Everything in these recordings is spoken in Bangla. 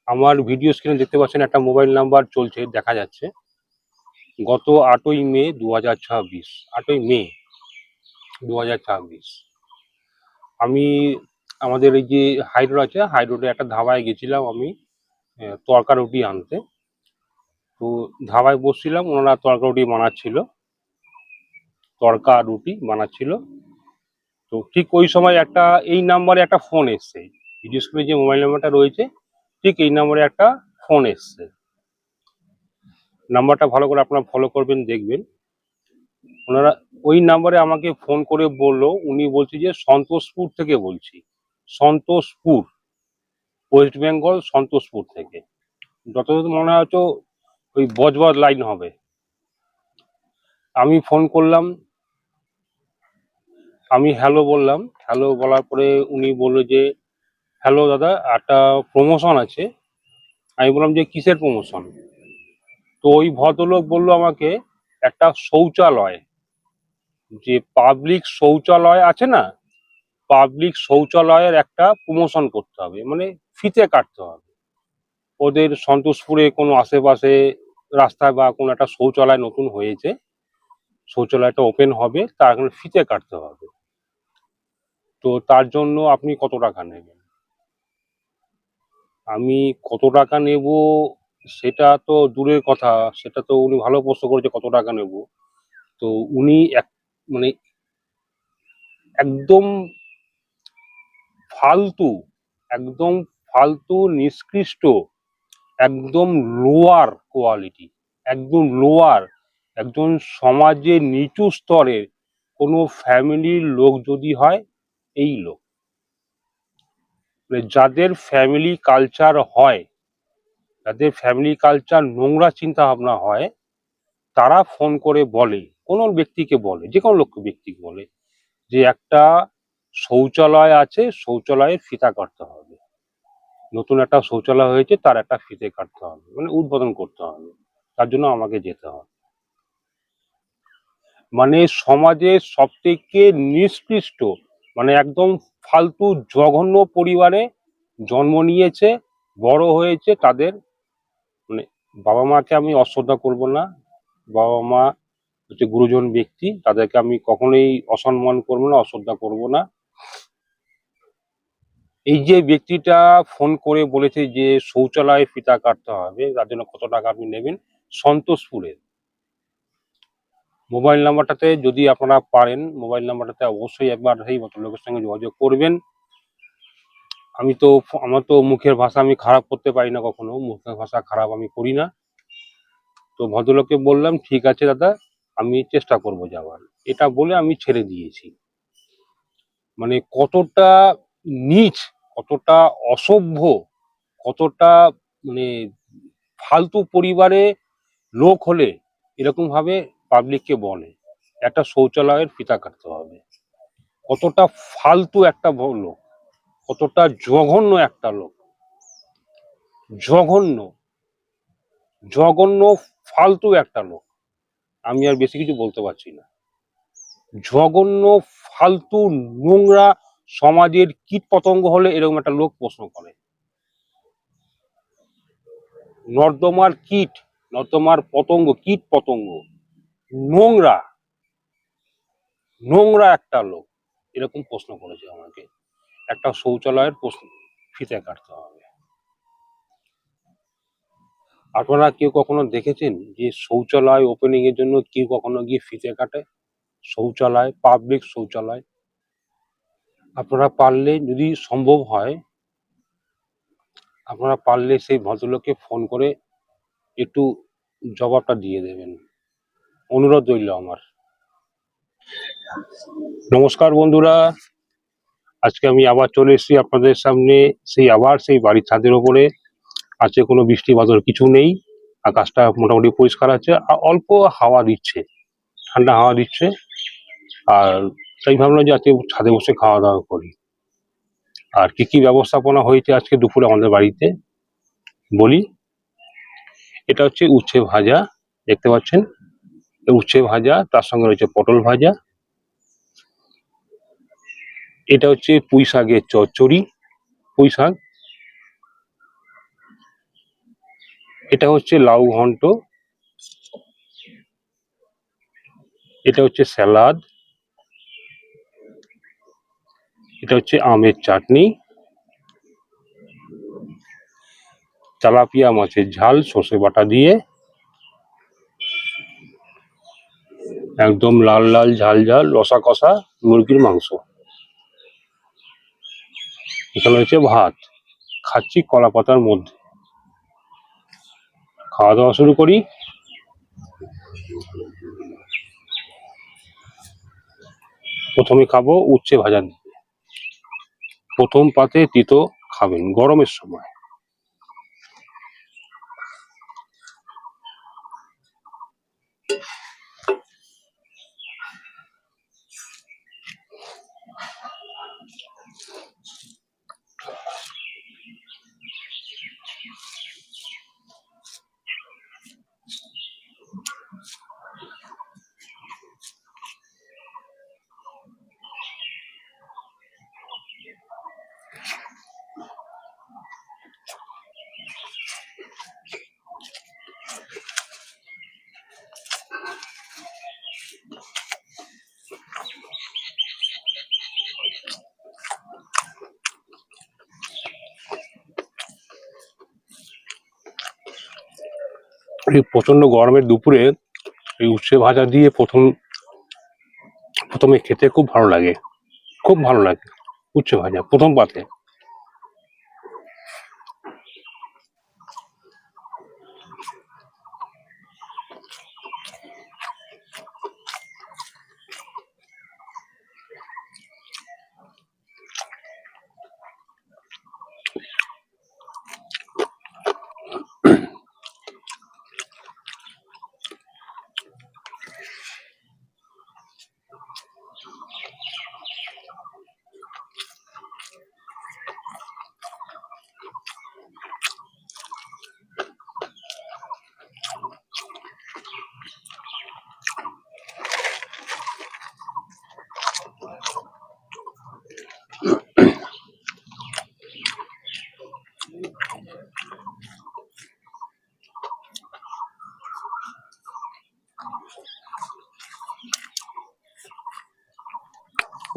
আমার ভিডিও স্ক্রিনে দেখতে পাচ্ছেন একটা মোবাইল নাম্বার চলছে, দেখা যাচ্ছে গত 8ই মে 2026। 8ই মে 2026 আমি আমাদের এই যে হাই রোড আছে, হাই রোডে একটা ধাবায় গেছিলাম আমি তড়কা রুটি আনতে। তো ধাবায় বসছিলাম, ওনারা তড়কা রুটি বানাচ্ছিল। তো ঠিক ওই সময় একটা এই নাম্বারে একটা ফোন এসছে, ভিডিও স্ক্রিনে যে মোবাইল নাম্বারটা রয়েছে ঠিক এই নাম্বারে একটা ফোন এসছে। নাম্বারটা ভালো করে আপনারা ফলো করবেন, দেখবেন। ওনারা ওই নাম্বারে আমাকে ফোন করে বললো, উনি বলছে যে সন্তোষপুর থেকে বলছি, সন্তোষপুর, ওয়েস্ট বেঙ্গল, সন্তোষপুর থেকে। যতদূর মনে হয়তো ওই বজবজ লাইন হবে। আমি ফোন করলাম, আমি হ্যালো বললাম। হ্যালো বলার পরে উনি বললো যে হ্যালো দাদা, একটা প্রমোশন আছে। আমি বললাম যে কিসের প্রমোশন? তো ওই ভদ্রলোক বললো আমাকে একটা শৌচালয়, যে পাবলিক শৌচালয় আছে না, পাবলিক শৌচালয়ের একটা প্রমোশন করতে হবে, মানে ফিতে কাটতে হবে। ওদের সন্তোষপুরে কোনো আশেপাশে রাস্তায় বা কোনো একটা শৌচালয় নতুন হয়েছে, শৌচালয়টা ওপেন হবে, তার এখন ফিতে কাটতে হবে। তো তার জন্য আপনি কত টাকা নেবেন? আমি কত টাকা নেব সেটা তো দূরের কথা, সেটা তো উনি ভালো প্রশ্ন করেছে, কত টাকা নেব। তো উনি মানে একদম ফালতু, একদম ফালতু, নিষ্কৃষ্ট, একদম লোয়ার কোয়ালিটি, একদম লোয়ার, একজন সমাজের নিচু স্তরের কোনো ফ্যামিলির লোক যদি হয়, এই লোক, মানে যাদের ফ্যামিলি কালচার হয়, যাদের ফ্যামিলি কালচার নোংরা চিন্তা ভাবনা হয়, তারা ফোন করে বলে, কোনো ব্যক্তিকে বলে, যে কোনো ব্যক্তিকে বলে যে একটা শৌচালয় আছে, শৌচালয়ের ফিতা কাটতে হবে, নতুন একটা শৌচালয় হয়েছে, তার একটা ফিতে কাটতে হবে, মানে উদ্বোধন করতে হবে, তার জন্য আমাকে যেতে হবে। মানে সমাজের সব থেকে নিষ্কৃষ্ট, মানে একদম ফালতু জঘন্য পরিবারে জন্ম নিয়েছে, বড় হয়েছে, তাদের মানে বাবা মাকে আমি অশ্রদ্ধা করব না। বাবা মা হচ্ছে গুরুজন ব্যক্তি, তাদেরকে আমি কখনোই অসম্মান করবো না, অশ্রদ্ধা করব না। এই যে ব্যক্তিটা ফোন করে বলেছে যে শৌচালয়ে ফিতা কাটতে হবে, তার জন্য কত টাকা আপনি নেবেন, সন্তোষপুরের মোবাইল নাম্বারটাতে যদি আপনারা পারেন, মোবাইল নাম্বারটাতে অবশ্যই একবার সেই ভদ্রলোকের সঙ্গে যোগাযোগ করবেন। আমার তো মুখের ভাষা আমি খারাপ করতে পারি না, কখনো মুখের ভাষা খারাপ আমি করি না। তো ভদ্রলোককে বললাম ঠিক আছে দাদা, আমি চেষ্টা করব যাওয়ার, এটা বলে আমি ছেড়ে দিয়েছি। মানে কতটা নীচ, কতটা অসভ্য, কতটা মানে ফালতু পরিবারে লোক হলে এরকম ভাবে পাবলিককে বলে একটা শৌচালয়ের ফিতা কাটতে হবে। কতটা ফালতু একটা লোক, কতটা জঘন্য একটা লোক, জঘন্য, জঘন্য, ফালতু একটা লোক। আমি আর বেশি কিছু বলতে পারছি না। জঘন্য, ফালতু, নোংরা, সমাজের কীট পতঙ্গ হলে এরকম একটা লোক প্রশ্ন করে। নর্দমার কীট, নর্দমার পতঙ্গ, কীট পতঙ্গ, নোংরা, নোংরা একটা লোক এরকম প্রশ্ন করেছে আমাকে, একটা শৌচালয়ের প্রশ্ন ফিতে কাটতে হবে। আপনারা কেউ কখনো দেখেছেন যে শৌচালয় ওপেনিং এর জন্য কেউ কখনো গিয়ে ফিতে কাটে? শৌচালয়, পাবলিক শৌচালয়। আপনারা পারলে, যদি সম্ভব হয়, আপনারা পারলে সেই ভদ্রলোককে ফোন করে একটু জবাবটা দিয়ে দেবেন, অনুরোধ রইল আমার। নমস্কার বন্ধুরা, আজকে আমি আবার চলে এসেছি আপনাদের সামনে, সেই বাড়ির ছাদের ওপরে। আজকে কোনো বৃষ্টি বাদল কিছু নেই, আকাশটা মোটামুটি পরিষ্কার আছে, আর অল্প হাওয়া দিচ্ছে, ঠান্ডা হাওয়া দিচ্ছে। আর তাই ভাবলাম যে আজকে ছাদে বসে খাওয়া দাওয়া করি। আর কি কি ব্যবস্থাপনা হয়েছে আজকে দুপুরে আমাদের বাড়িতে বলি। এটা হচ্ছে উচ্ছে ভাজা, দেখতে পাচ্ছেন, উচ্ছে ভাজা, তার সঙ্গে রয়েছে পটল ভাজা। এটা হচ্ছে পুঁই শাকের চচ্চড়ি, পুঁই শাক। এটা হচ্ছে লাউ ঘন্ট, এটা হচ্ছে স্যালাড, এটা হচ্ছে আমের চাটনি, তেলাপিয়া মাছের ঝাল সর্ষে বাটা দিয়ে, একদম লাল লাল ঝাল ঝাল রসা কষা মুরগির মাংস। এখানে হচ্ছে ভাত, খাচ্ছি কলা পাতার মধ্যে। খাওয়া দাওয়া শুরু করি। প্রথমে খাবো উচ্ছে ভাজা দিয়ে। প্রথম পাতে তিতো খাবেন গরমের সময়। এই প্রচন্ড গরমের দুপুরে এই উচ্ছে ভাজা দিয়ে প্রথমে খেতে খুব ভালো লাগে, খুব ভালো লাগে উচ্ছে ভাজা প্রথম পাতে।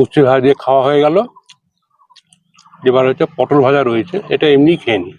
উচ্ছে ভাজা দিয়ে খাওয়া হয়ে গেল। এবার হচ্ছে পটল ভাজা রয়েছে, এটা এমনি খেয়ে নি।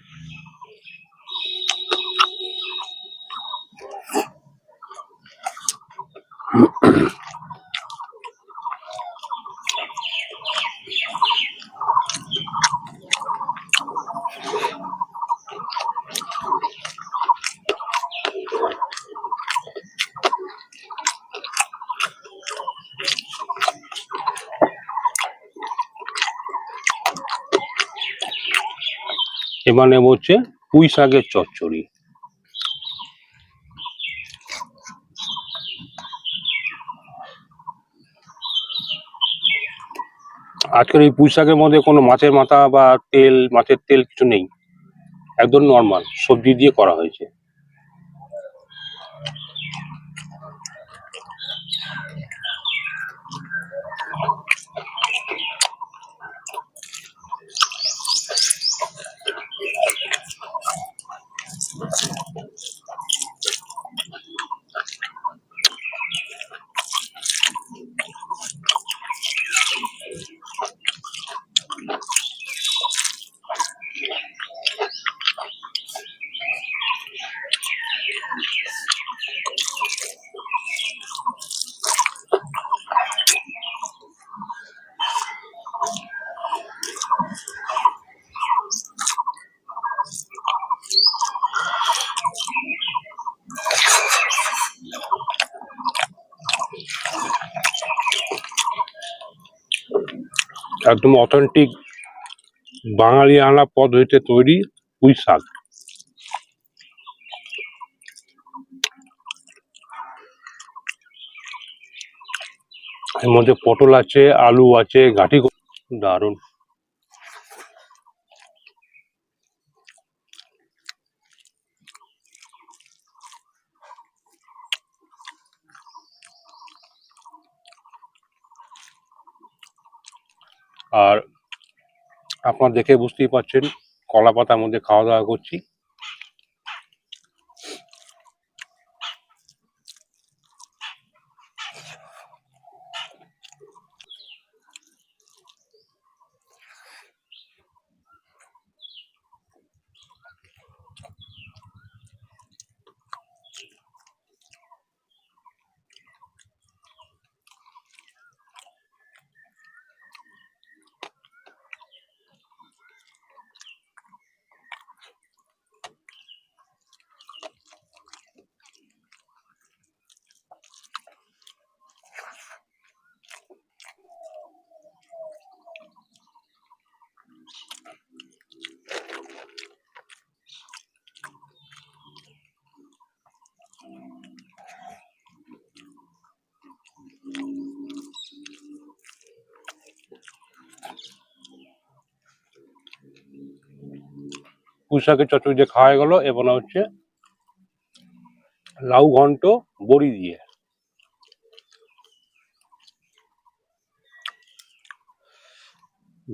এবার নেব হচ্ছে পুঁই শাকের চচ্চড়ি। আজকের এই পুঁই শাকের মধ্যে কোনো মাছের মাথা বা মাছের তেল কিছু নেই, একদম নর্মাল সবজি দিয়ে করা হয়েছে। একদম অথেন্টিক বাঙালিয়ানা পদ্ধতিতে তৈরি পুঁই শাক। এর মধ্যে পটল আছে, আলু আছে, দারুণ। আর আপনারা দেখে বুঝতেই পারছেন কলা পাতার মধ্যে খাওয়া দাওয়া করছি। পুঁই শাকের চচ্চড়ি দিয়ে খাওয়া গেল। এবার হচ্ছে লাউ ঘন্ট বড়ি দিয়ে।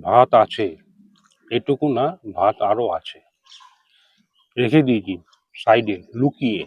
ভাত আছে, এটুকু না, ভাত আরো আছে, রেখে দিয়েছি সাইডে লুকিয়ে।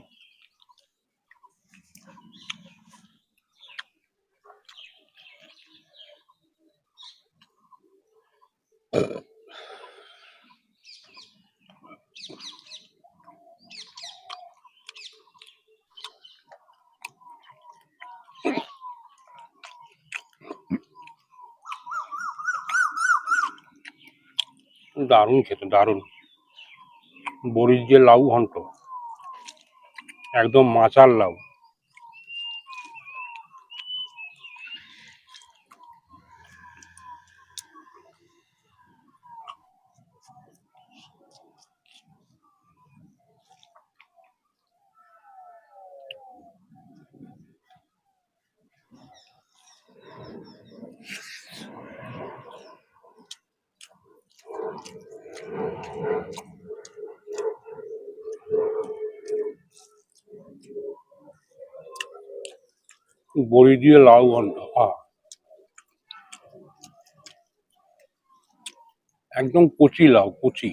দারুণ খেতে, দারুণ। বড়ির যে লাউ ঘন্ট, একদম মাচার লাউ। বড়ি দিয়ে লাউ ঘন্ট, একদম কচি লাউ, কচি।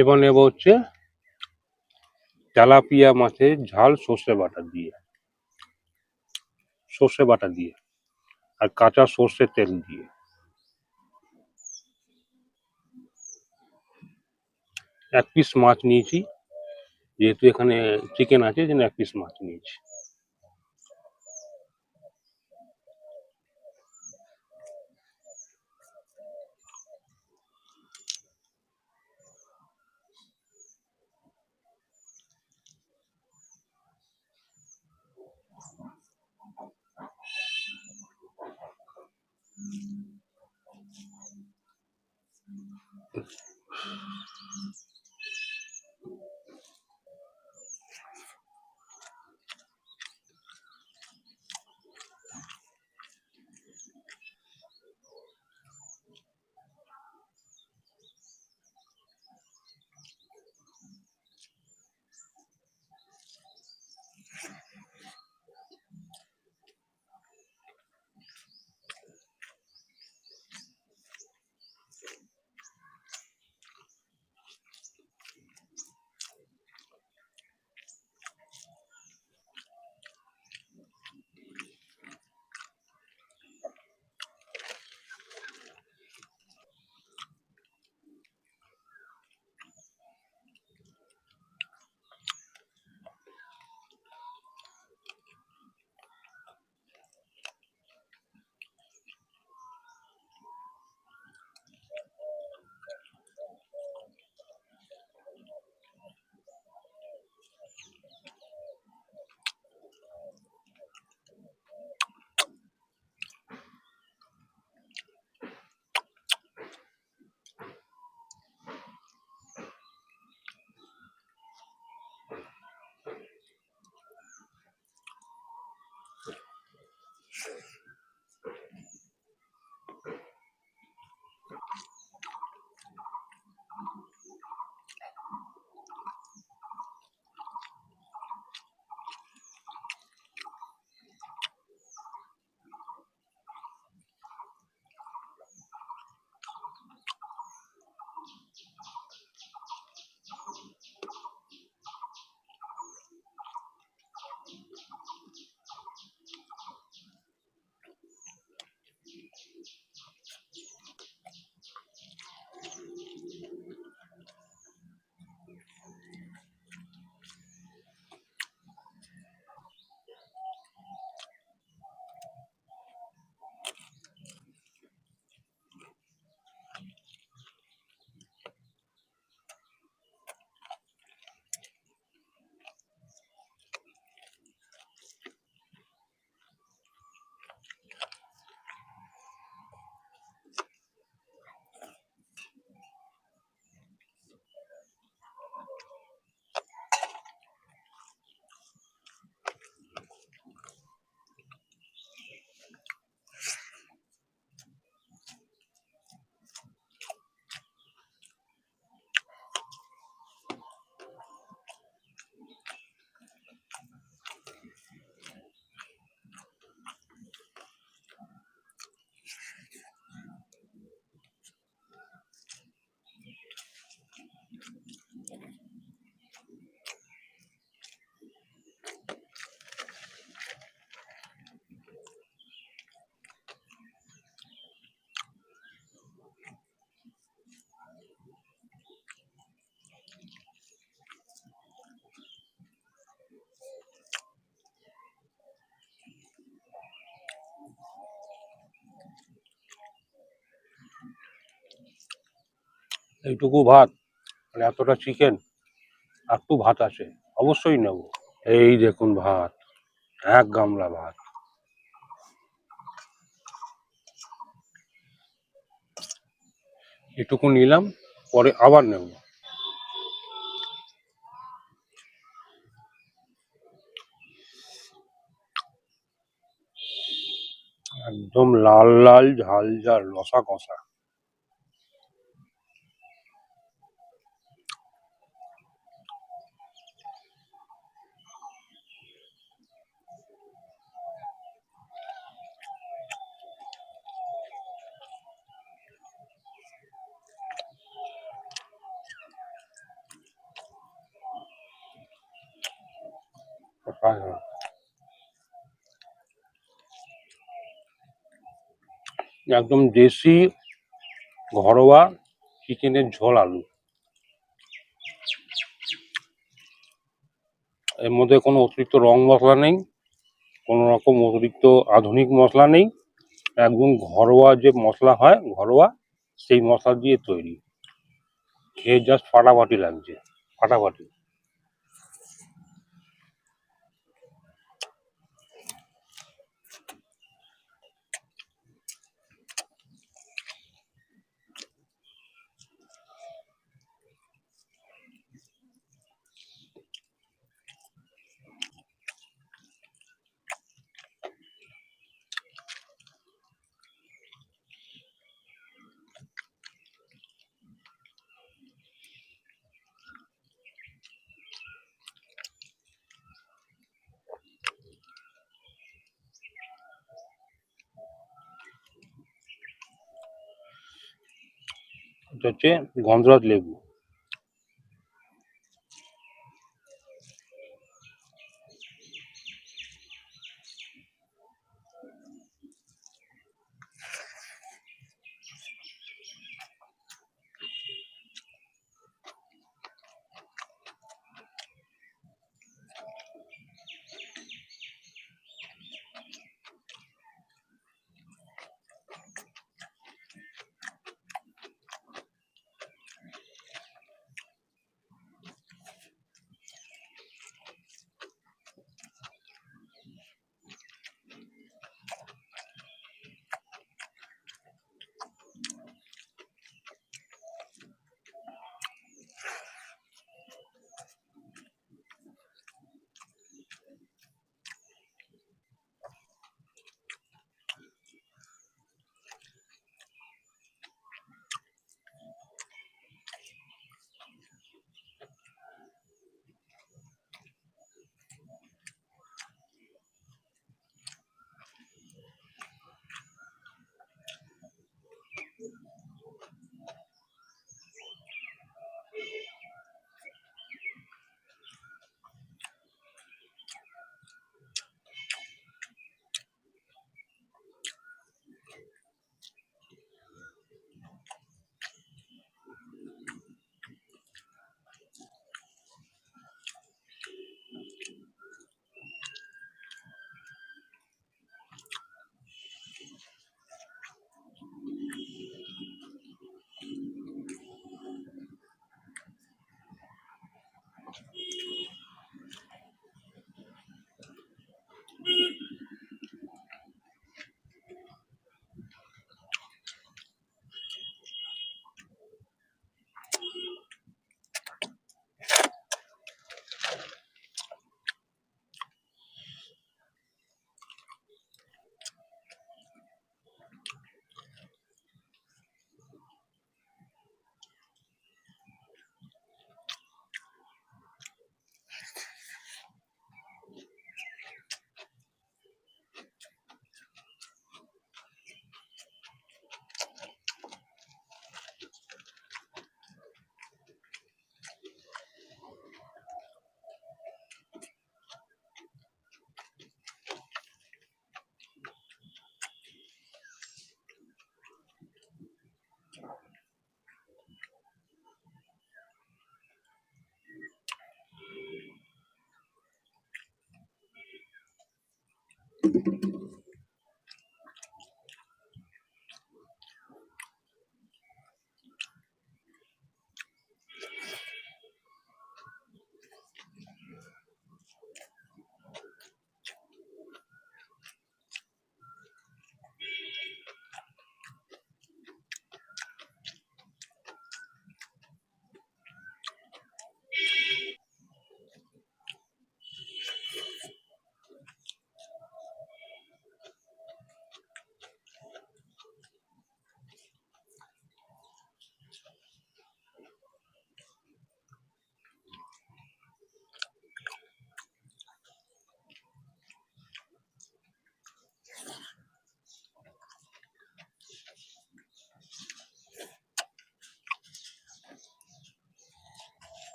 এবার নেব হচ্ছে তেলাপিয়া মাছের ঝাল সর্ষে বাটা দিয়ে, সর্ষে বাটা দিয়ে আর কাঁচা সর্ষের তেল দিয়ে। এক পিস মাছ নিয়েছি, যেহেতু এখানে চিকেন আছে, যেন এক পিস মাছ নিয়েছি। এইটুকু ভাত আর এতটা চিকেন, আর একটু ভাত আছে, অবশ্যই নেব। এই দেখুন ভাত, এক গামলা ভাত। এটুকু নিলাম, পরে আবার নেব। একদম লাল লাল ঝাল ঝাল রসা কষা। একদম দেশি ঘরোয়া চিকেনের ঝোল আলু। এর মধ্যে কোনো অতিরিক্ত রং মশলা নেই, কোনো রকম অতিরিক্ত আধুনিক মশলা নেই। একদম ঘরোয়া যে মশলা হয় ঘরোয়া, সেই মশলা দিয়ে তৈরি। খেয়ে জাস্ট ফাটাফাটি লাগছে, ফাটাফাটি। এটা হচ্ছে গন্ধরাজ লেবু।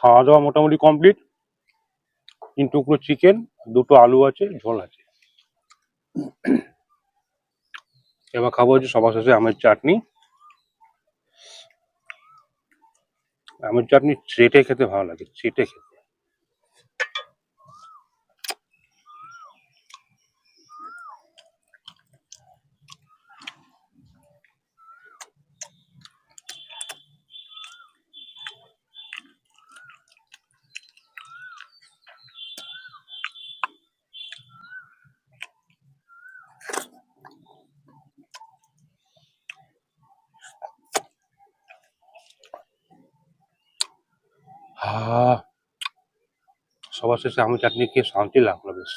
খাওয়া দাওয়া মোটামুটি কমপ্লিট। 3 টুকরো চিকেন, 2টো আলু আছে, ঝোল আছে। এবার খাবো হচ্ছে সবার শেষে আমের চাটনি। আমের চাটনি চেটে খেতে ভালো লাগে, চেটে খেতে। আহ সবার শেষে আমের চাটনি খেয়ে শান্তি লাগলো বেশ।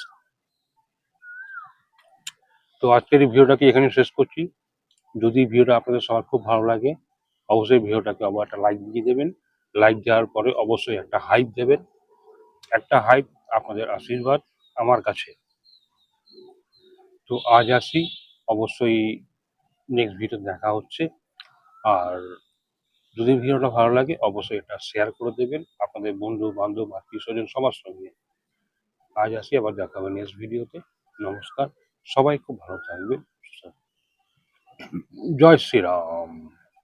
তো আজকের এই ভিডিওটাকে এখানে শেষ করছি। যদি ভিডিওটা আপনাদের সবার খুব ভালো লাগে, অবশ্যই ভিডিওটাকে আবার একটা লাইক দিয়ে দেবেন। লাইক দেওয়ার পরে অবশ্যই একটা হাইপ দেবেন। একটা হাইপ আপনাদের আশীর্বাদ আমার কাছে। তো আজ আসি, অবশ্যই নেক্সট ভিডিও দেখা হচ্ছে। আর যদি ভিডিওটা ভালো লাগে অবশ্যই এটা শেয়ার করে দেবেন আপনাদের বন্ধু বান্ধব আত্মীয় স্বজন সবার সঙ্গে। আজ আসি, আবার দেখা হবে নেক্সট ভিডিওতে। নমস্কার, সবাই খুব ভালো থাকবেন। জয় শ্রীরাম।